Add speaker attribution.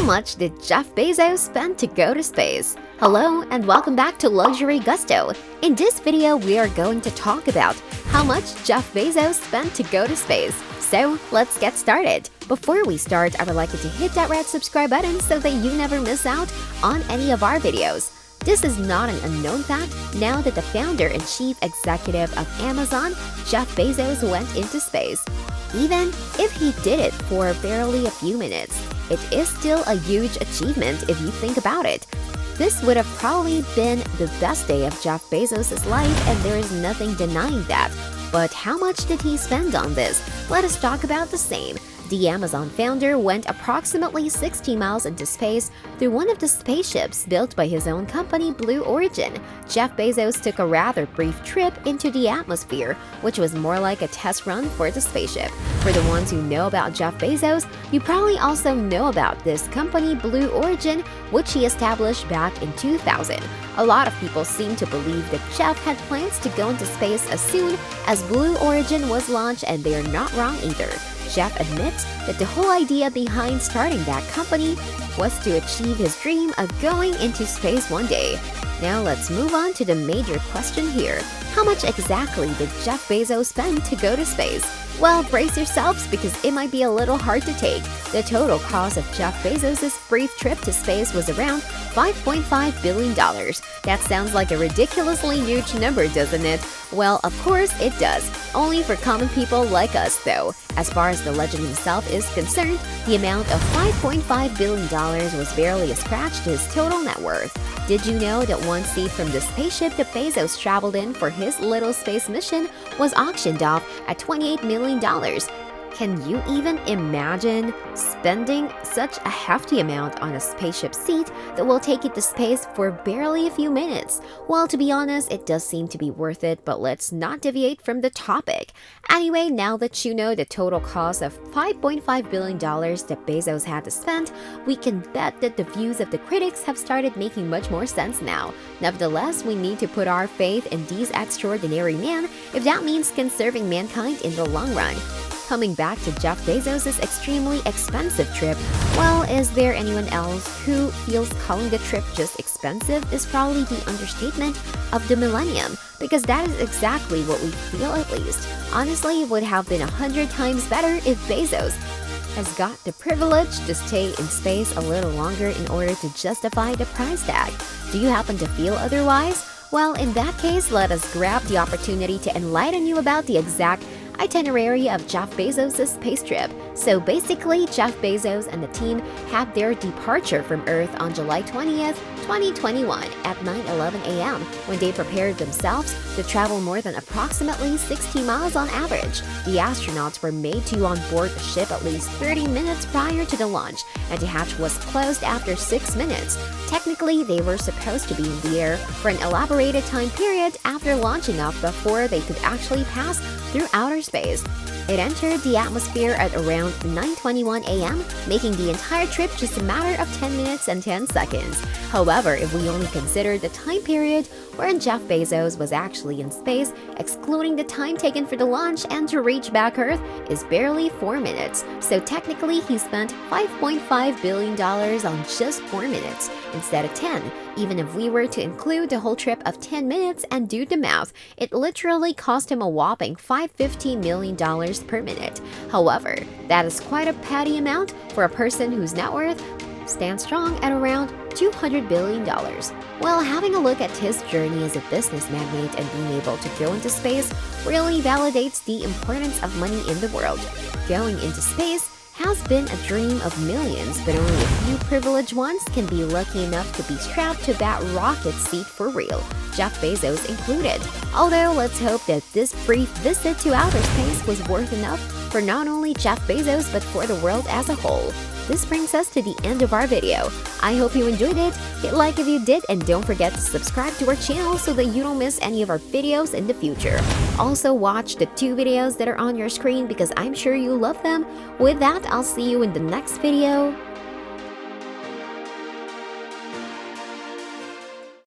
Speaker 1: much did Jeff Bezos spend to go to space? Hello and welcome back to Luxury Gusto. In this video, we are going to talk about how much Jeff Bezos spent to go to space. So let's get started. Before we start, I would like you to hit that red subscribe button so that you never miss out on any of our videos. This is not an unknown fact now that the founder and chief executive of Amazon, Jeff Bezos, went into space. Even if he did it for barely a few minutes, it is still a huge achievement if you think about it. This would have probably been the best day of Jeff Bezos' life, and there is nothing denying that. But how much did he spend on this? Let us talk about the same. The Amazon founder went approximately 60 miles into space through one of the spaceships built by his own company, Blue Origin. Jeff Bezos took a rather brief trip into the atmosphere, which was more like a test run for the spaceship. For the ones who know about Jeff Bezos, you probably also know about this company, Blue Origin, which he established back in 2000. A lot of people seem to believe that Jeff had plans to go into space as soon as Blue Origin was launched, and they are not wrong either. Jeff admits that the whole idea behind starting that company was to achieve his dream of going into space one day. Now let's move on to the major question here. How much exactly did Jeff Bezos spend to go to space? Well, brace yourselves because it might be a little hard to take. The total cost of Jeff Bezos' brief trip to space was around $5.5 billion. That sounds like a ridiculously huge number, doesn't it? Well, of course it does. Only for common people like us, though. As far as the legend himself is concerned, the amount of $5.5 billion was barely a scratch to his total net worth. Did you know that one seat from the spaceship that Bezos traveled in for his little space mission was auctioned off at $28 million? Can you even imagine spending such a hefty amount on a spaceship seat that will take you to space for barely a few minutes? Well, to be honest, it does seem to be worth it, but let's not deviate from the topic. Anyway, now that you know the total cost of $5.5 billion that Bezos had to spend, we can bet that the views of the critics have started making much more sense now. Nevertheless, we need to put our faith in these extraordinary men if that means conserving mankind in the long run. Coming back to Jeff Bezos' extremely expensive trip, well, is there anyone else who feels calling the trip just expensive is probably the understatement of the millennium, because that is exactly what we feel at least. Honestly, it would have been 100 times better if Bezos has got the privilege to stay in space a little longer in order to justify the price tag. Do you happen to feel otherwise? Well, in that case, let us grab the opportunity to enlighten you about the exact itinerary of Jeff Bezos' space trip. So basically, Jeff Bezos and the team had their departure from Earth on July 20th, 2021 at 9:11 a.m. when they prepared themselves to travel more than approximately 60 miles on average. The astronauts were made to on board the ship at least 30 minutes prior to the launch, and the hatch was closed after 6 minutes. Technically, they were supposed to be in the air for an elaborated time period after launching off before they could actually pass through outer space. It entered the atmosphere at around 9:21 a.m., making the entire trip just a matter of 10 minutes and 10 seconds. However, if we only consider the time period wherein Jeff Bezos was actually in space, excluding the time taken for the launch and to reach back Earth, is barely 4 minutes. So technically, he spent $5.5 billion on just 4 minutes instead of 10. Even if we were to include the whole trip of 10 minutes and do the math, it literally cost him a whopping $550 million per minute. However, that is quite a petty amount for a person whose net worth stands strong at around $200 billion. Well, having a look at his journey as a business magnate and being able to go into space really validates the importance of money in the world. Going into space has been a dream of millions, but only a few privileged ones can be lucky enough to be strapped to that rocket seat for real, Jeff Bezos included. Although let's hope that this brief visit to outer space was worth enough for not only Jeff Bezos but for the world as a whole. This brings us to the end of our video. I hope you enjoyed it. Hit like if you did, and don't forget to subscribe to our channel so that you don't miss any of our videos in the future. Also, watch the 2 videos that are on your screen because I'm sure you love them. With that, I'll see you in the next video.